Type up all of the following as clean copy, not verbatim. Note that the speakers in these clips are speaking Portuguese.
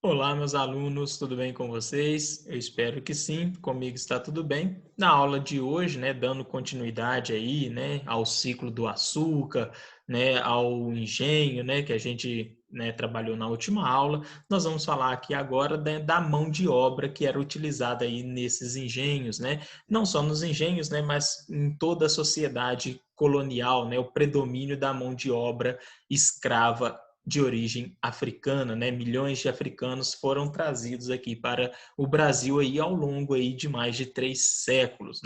Olá, meus alunos, tudo bem com vocês? Eu espero que sim, comigo está tudo bem. Na aula de hoje, dando continuidade aí, ao ciclo do açúcar, ao engenho, que a gente, trabalhou na última aula, nós vamos falar aqui agora da mão de obra que era utilizada aí nesses engenhos, não só nos engenhos, mas em toda a sociedade colonial, o predomínio da mão de obra escrava de origem africana, Milhões de africanos foram trazidos aqui para o Brasil aí ao longo aí de mais de 3 séculos,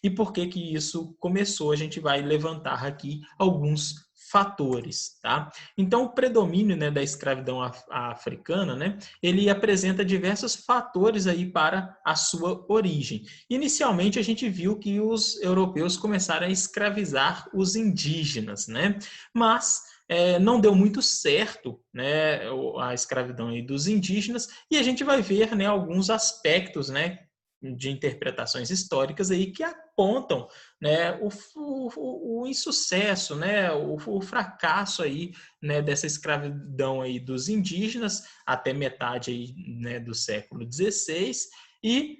E por que que isso começou? A gente vai levantar aqui alguns fatores, tá? Então, o predomínio, da escravidão africana, ele apresenta diversos fatores aí para a sua origem. Inicialmente, a gente viu que os europeus começaram a escravizar os indígenas, Mas não deu muito certo, a escravidão aí dos indígenas, e a gente vai ver, alguns aspectos, de interpretações históricas aí que apontam, o insucesso, o fracasso aí, dessa escravidão aí dos indígenas até metade aí, do século XVI e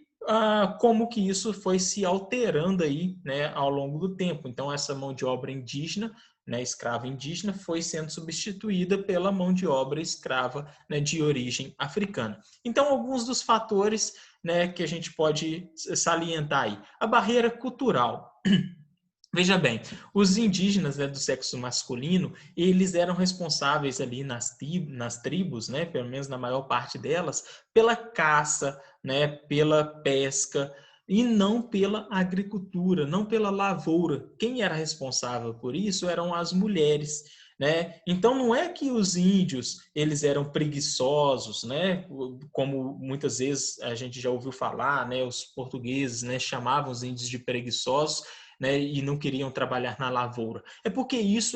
como que isso foi se alterando aí, ao longo do tempo. Então, essa mão de obra indígena, escrava indígena, foi sendo substituída pela mão de obra escrava, de origem africana. Então, alguns dos fatores, que a gente pode salientar aí. A barreira cultural. Veja bem, os indígenas, do sexo masculino, eles eram responsáveis ali nas tribos, pelo menos na maior parte delas, pela caça, pela pesca e não pela agricultura, não pela lavoura. Quem era responsável por isso eram as mulheres, Então não é que os índios eles eram preguiçosos, Como muitas vezes a gente já ouviu falar, Os portugueses, chamavam os índios de preguiçosos, e não queriam trabalhar na lavoura. É porque isso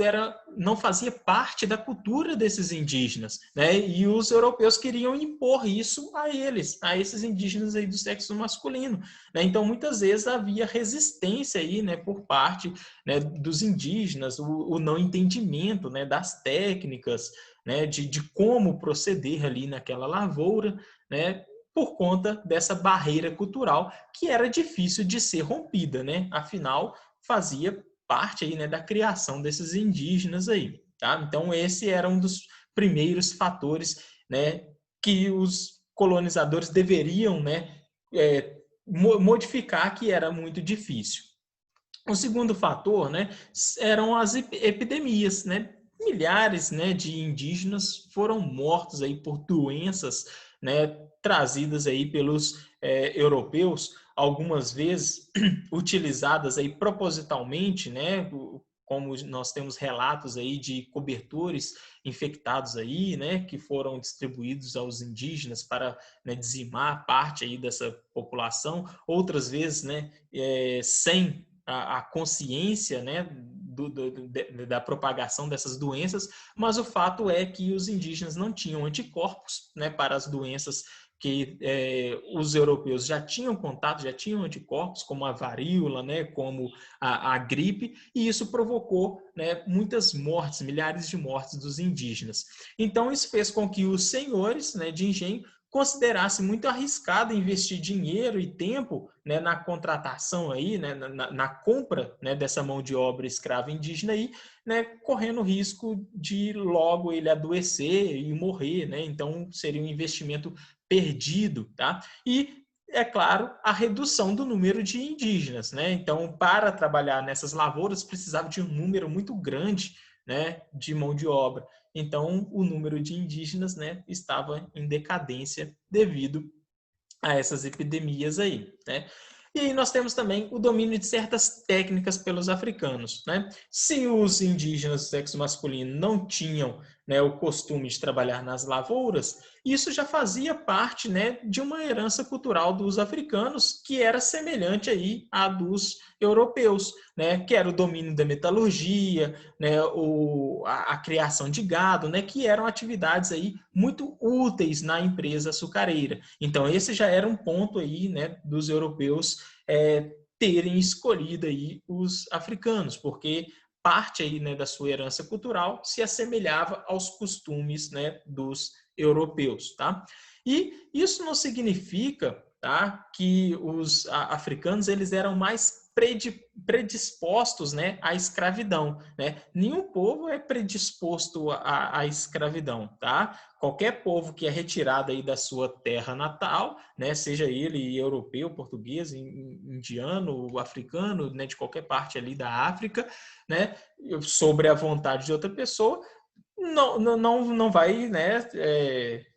não fazia parte da cultura desses indígenas, e os europeus queriam impor isso a eles, a esses indígenas aí do sexo masculino. Então, muitas vezes havia resistência aí, por parte, dos indígenas, o não entendimento, das técnicas, de como proceder ali naquela lavoura, por conta dessa barreira cultural que era difícil de ser rompida, Afinal, fazia parte aí, da criação desses indígenas aí, tá? Então, esse era um dos primeiros fatores, que os colonizadores deveriam, modificar, que era muito difícil. O segundo fator, eram as epidemias, Milhares, de indígenas foram mortos aí por doenças, trazidas aí pelos europeus, algumas vezes utilizadas aí propositalmente, como nós temos relatos aí de cobertores infectados aí, que foram distribuídos aos indígenas para, dizimar parte aí dessa população, outras vezes, sem a consciência, da propagação dessas doenças, mas o fato é que os indígenas não tinham anticorpos, para as doenças que os europeus já tinham contato, já tinham anticorpos, como a varíola, como a gripe, e isso provocou, muitas mortes, milhares de mortes dos indígenas. Então, isso fez com que os senhores, de engenho considerasse muito arriscado investir dinheiro e tempo, na contratação aí, na compra, dessa mão de obra escrava indígena aí, correndo o risco de logo ele adoecer e morrer, Então seria um investimento perdido, tá? E é claro, a redução do número de indígenas, Então, para trabalhar nessas lavouras, precisava de um número muito grande, de mão de obra. Então, o número de indígenas, estava em decadência devido a essas epidemias aí, E aí nós temos também o domínio de certas técnicas pelos africanos, Se os indígenas do sexo masculino não tinham, o costume de trabalhar nas lavouras, isso já fazia parte, de uma herança cultural dos africanos que era semelhante aí à dos europeus, que era o domínio da metalurgia, a criação de gado, que eram atividades aí muito úteis na empresa açucareira. Então, esse já era um ponto aí, dos europeus terem escolhido aí os africanos, porque parte aí, da sua herança cultural se assemelhava aos costumes, dos europeus, tá? E isso não significa, tá, que os africanos eles eram mais predispostos, né, à escravidão, né? Nenhum povo é predisposto à escravidão, tá? Qualquer povo que é retirado aí da sua terra natal, né, seja ele europeu, português, indiano, africano, né, de qualquer parte ali da África, né, sobre a vontade de outra pessoa, não vai, né,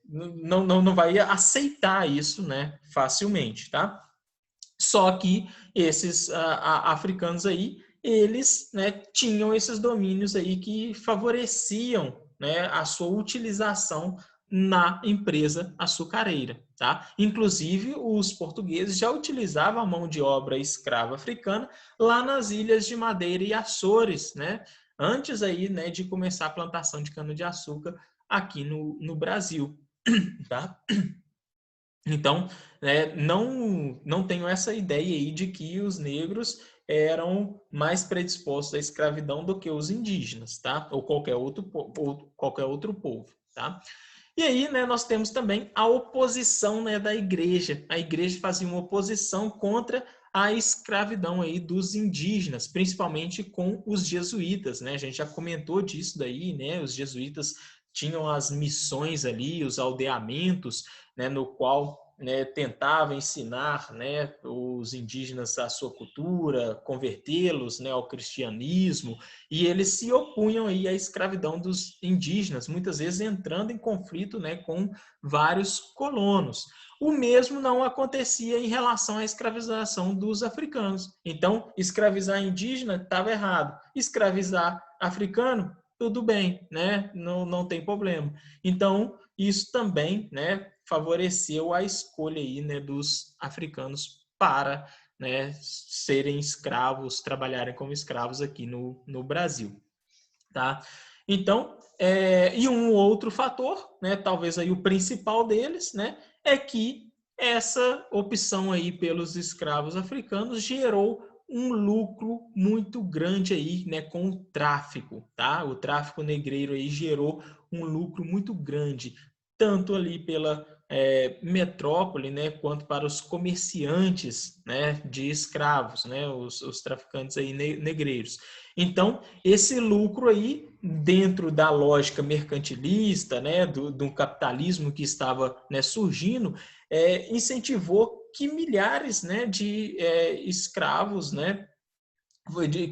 não vai aceitar isso, né, facilmente, tá? Só que esses africanos aí, eles, né, tinham esses domínios aí que favoreciam, né, a sua utilização na empresa açucareira, tá? Inclusive, os portugueses já utilizavam a mão de obra escrava africana lá nas ilhas de Madeira e Açores, né? Antes aí, né, de começar a plantação de cana-de-açúcar aqui no Brasil, tá? Então, né, não tenho essa ideia aí de que os negros eram mais predispostos à escravidão do que os indígenas, tá? Ou qualquer outro povo, tá? E aí, né, nós temos também a oposição, né, da igreja. A igreja fazia uma oposição contra a escravidão aí dos indígenas, principalmente com os jesuítas, né? A gente já comentou disso daí, né? Os jesuítas tinham as missões ali, os aldeamentos, né, no qual, né, tentava ensinar, né, os indígenas a sua cultura, convertê-los, né, ao cristianismo, e eles se opunham aí à escravidão dos indígenas, muitas vezes entrando em conflito, né, com vários colonos. O mesmo não acontecia em relação à escravização dos africanos. Então, escravizar indígena estava errado. Escravizar africano, tudo bem, né? Não tem problema. Então, isso também, né, favoreceu a escolha aí, né, dos africanos para, né, serem escravos, trabalharem como escravos aqui no Brasil, tá? Então, e um outro fator, né, talvez aí o principal deles, né, é que essa opção aí pelos escravos africanos gerou um lucro muito grande aí, né, com o tráfico, tá? O tráfico negreiro aí gerou um lucro muito grande, tanto ali pela metrópole, né, quanto para os comerciantes, né, de escravos, né, os traficantes aí negreiros. Então, esse lucro aí, dentro da lógica mercantilista, né, do capitalismo que estava, né, surgindo, incentivou que milhares, né, de escravos, né,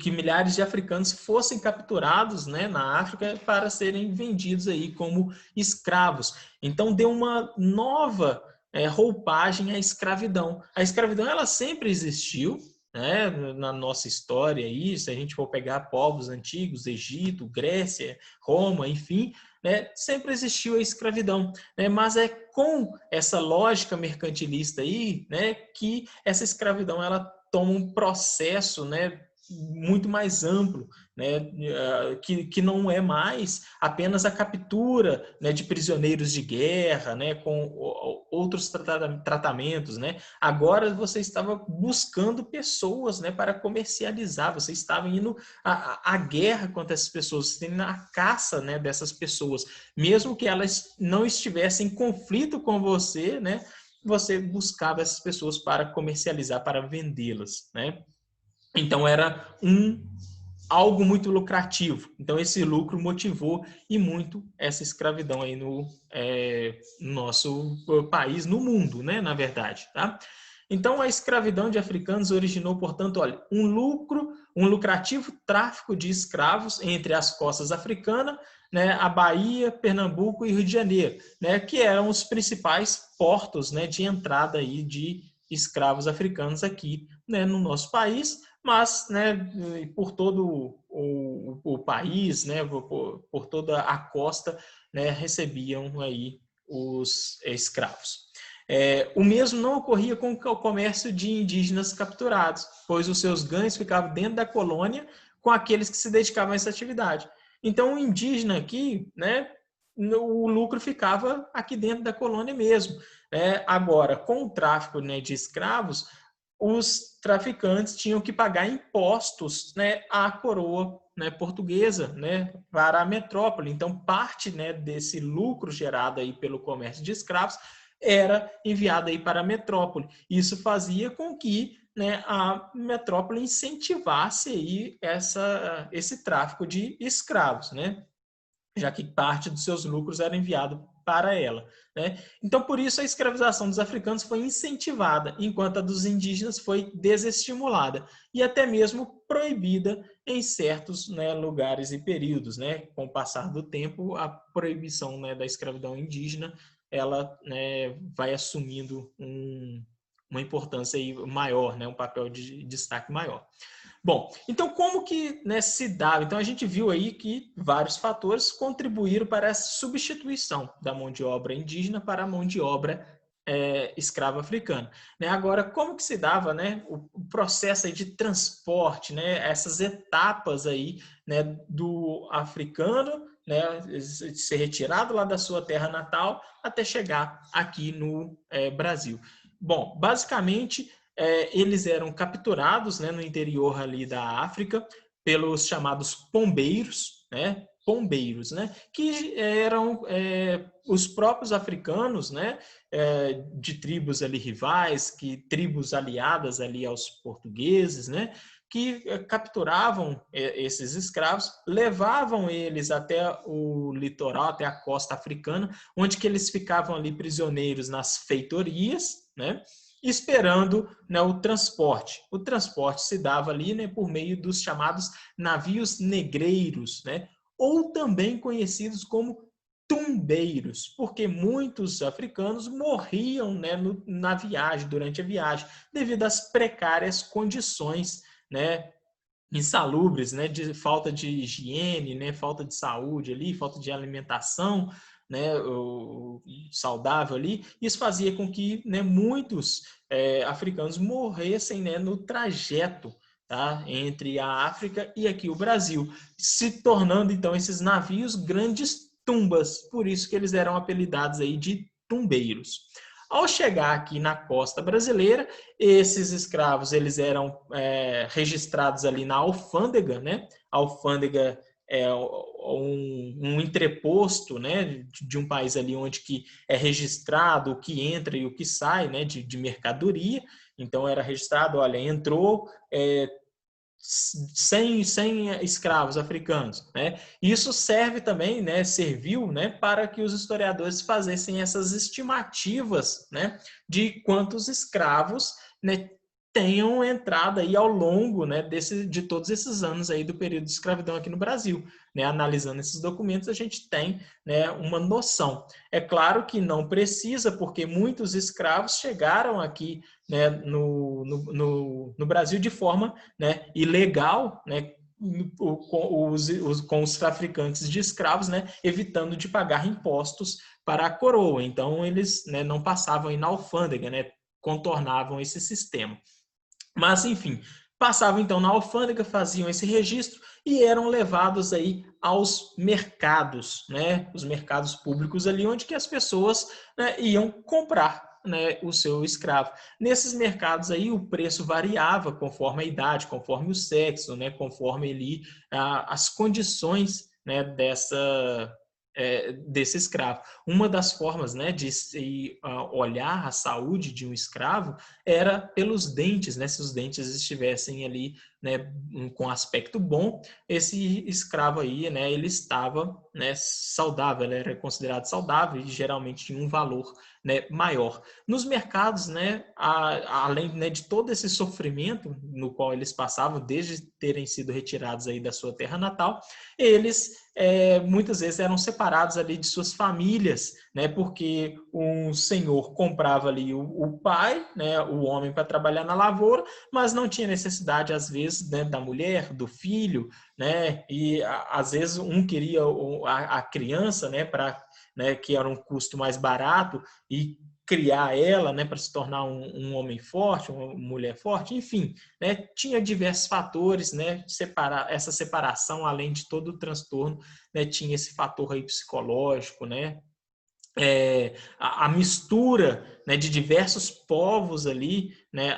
que milhares de africanos fossem capturados, né, na África para serem vendidos aí como escravos. Então deu uma nova roupagem à escravidão. A escravidão ela sempre existiu, né, na nossa história aí, se a gente for pegar povos antigos, Egito, Grécia, Roma, enfim, né, sempre existiu a escravidão, né, mas é com essa lógica mercantilista aí, né, que essa escravidão ela toma um processo, né, muito mais amplo, né, que não é mais apenas a captura, né, de prisioneiros de guerra, né, com outros tratamentos, né. Agora você estava buscando pessoas, né, para comercializar, você estava indo à guerra contra essas pessoas, você indo à caça, né, dessas pessoas, mesmo que elas não estivessem em conflito com você, né, você buscava essas pessoas para comercializar, para vendê-las, né. Então era algo muito lucrativo. Então esse lucro motivou e muito essa escravidão aí no nosso país, no mundo, né, na verdade, tá? Então a escravidão de africanos originou, portanto, olha, um lucrativo tráfico de escravos entre as costas africanas, né, a Bahia, Pernambuco e Rio de Janeiro, né, que eram os principais portos, né, de entrada aí de escravos africanos aqui, né, no nosso país, mas, né, por todo o país, né, por toda a costa, né, recebiam aí os escravos. O mesmo não ocorria com o comércio de indígenas capturados, pois os seus ganhos ficavam dentro da colônia com aqueles que se dedicavam a essa atividade. Então, o indígena aqui, né, o lucro ficava aqui dentro da colônia mesmo. Agora, com o tráfico, né, de escravos, os traficantes tinham que pagar impostos, né, à coroa né, portuguesa, né, para a metrópole. Então, parte, né, desse lucro gerado aí pelo comércio de escravos era enviado aí para a metrópole. Isso fazia com que, né, a metrópole incentivasse aí esse tráfico de escravos, né, já que parte dos seus lucros era enviado para ela, né? Então, por isso, a escravização dos africanos foi incentivada, enquanto a dos indígenas foi desestimulada e até mesmo proibida em certos, né, lugares e períodos, né? Com o passar do tempo, a proibição, né, da escravidão indígena, ela, né, vai assumindo uma importância aí maior, né? Um papel de destaque maior. Bom, então como que, né, se dava? Então a gente viu aí que vários fatores contribuíram para essa substituição da mão de obra indígena para a mão de obra escrava africana. Né? Agora, como que se dava, né, o processo aí de transporte, né, essas etapas aí, né, do africano, né, ser retirado lá da sua terra natal até chegar aqui no Brasil? Bom, basicamente eles eram capturados, né, no interior ali da África pelos chamados pombeiros, né, que eram os próprios africanos, né, de tribos ali rivais, tribos aliadas ali aos portugueses, né, que capturavam esses escravos, levavam eles até o litoral, até a costa africana, onde que eles ficavam ali prisioneiros nas feitorias, né, esperando, né, o transporte. O transporte se dava ali, né, por meio dos chamados navios negreiros, né, ou também conhecidos como tumbeiros, porque muitos africanos morriam, né, na viagem, durante a viagem, devido às precárias condições, né, insalubres, né, de falta de higiene, né, falta de saúde ali, falta de alimentação, né, saudável ali. Isso fazia com que, né, muitos africanos morressem, né, no trajeto, tá, entre a África e aqui o Brasil, se tornando então esses navios grandes tumbas, por isso que eles eram apelidados aí de tumbeiros. Ao chegar aqui na costa brasileira, esses escravos eles eram registrados ali na alfândega, né? A alfândega é um entreposto, né, de um país ali onde que é registrado o que entra e o que sai, né, de mercadoria. Então era registrado, olha, entrou 100 escravos africanos, né? Isso serve também, né, serviu, né, para que os historiadores fizessem essas estimativas, né, de quantos escravos, né, tenham entrado aí ao longo, né, de todos esses anos aí do período de escravidão aqui no Brasil, né? Analisando esses documentos, a gente tem, né, uma noção. É claro que não precisa, porque muitos escravos chegaram aqui, né, no Brasil de forma, né, ilegal, né, com os traficantes de escravos, né, evitando de pagar impostos para a coroa. Então, eles, né, não passavam aí na alfândega, né, contornavam esse sistema. Mas, enfim, passavam então na alfândega, faziam esse registro e eram levados aí aos mercados, né? Os mercados públicos ali, onde que as pessoas, né, iam comprar, né, o seu escravo. Nesses mercados aí o preço variava conforme a idade, conforme o sexo, né, conforme ali as condições, né, desse escravo. Uma das formas, né, de se olhar a saúde de um escravo era pelos dentes, né? Se os dentes estivessem ali, né, com aspecto bom, esse escravo aí, né, ele estava, né, saudável, ele era considerado saudável e geralmente tinha um valor, né, maior. Nos mercados, né, além, né, de todo esse sofrimento no qual eles passavam desde terem sido retirados aí da sua terra natal, eles muitas vezes eram separados ali de suas famílias, né, porque um senhor comprava ali o pai, né, o homem para trabalhar na lavoura, mas não tinha necessidade às vezes, né, da mulher, do filho, né, e às vezes um queria a criança, né, para, né, que era um custo mais barato e criar ela, né, para se tornar um homem forte, uma mulher forte, enfim, né, tinha diversos fatores, né, essa separação, além de todo o transtorno, né, tinha esse fator aí psicológico, né, a mistura né, de diversos povos ali, né,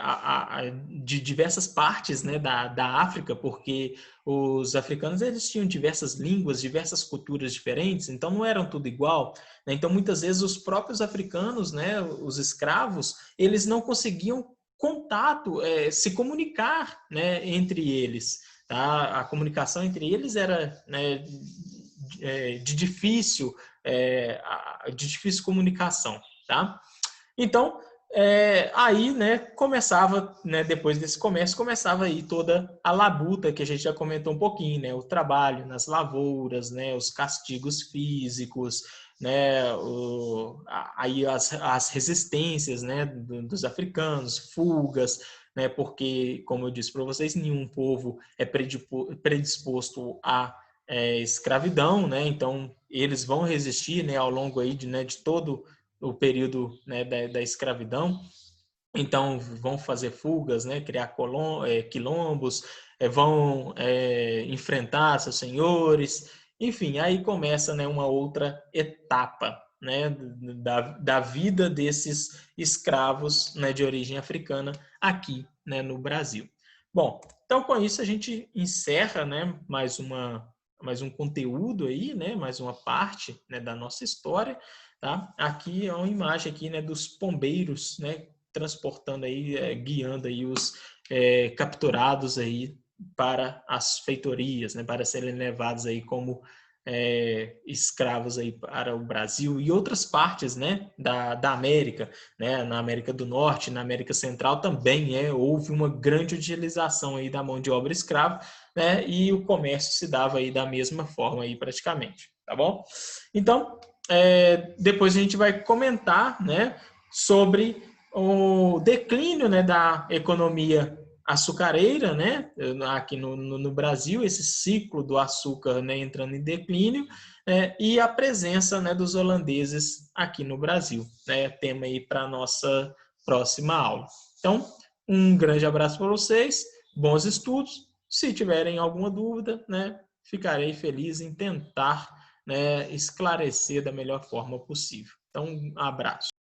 de diversas partes, né, da África, porque os africanos eles tinham diversas línguas, diversas culturas diferentes, então não eram tudo igual, né? Então muitas vezes os próprios africanos, né, os escravos, eles não conseguiam contato, se comunicar, né, entre eles. Tá? A comunicação entre eles era, né, de difícil comunicação, tá? Então, aí, né, começava, né, depois desse comércio, começava aí toda a labuta que a gente já comentou um pouquinho, né, o trabalho nas lavouras, né, os castigos físicos, né, aí as resistências, né, dos africanos, fugas, né, porque, como eu disse para vocês, nenhum povo é predisposto à escravidão, né, então eles vão resistir, né, ao longo aí de todo o período, né, da escravidão. Então, vão fazer fugas, né, criar quilombos, vão enfrentar seus senhores. Enfim, aí começa, né, uma outra etapa, né, da vida desses escravos, né, de origem africana aqui, né, no Brasil. Bom, então com isso a gente encerra, né, mais um conteúdo aí, né, mais uma parte, né, da nossa história. Tá? Aqui é uma imagem aqui, né, dos pombeiros, né, transportando aí, guiando aí os capturados aí para as feitorias, né, para serem levados aí como escravos aí para o Brasil e outras partes, né, da América, né, na América do Norte, na América Central também houve uma grande utilização aí da mão de obra escrava, né, e o comércio se dava aí da mesma forma aí praticamente, tá bom? Então, depois a gente vai comentar, né, sobre o declínio, né, da economia açucareira, né, aqui no Brasil, esse ciclo do açúcar, né, entrando em declínio, e a presença, né, dos holandeses aqui no Brasil, né, tema aí para a nossa próxima aula. Então, um grande abraço para vocês, bons estudos. Se tiverem alguma dúvida, né, ficarei feliz em tentar, né, esclarecer da melhor forma possível. Então, um abraço.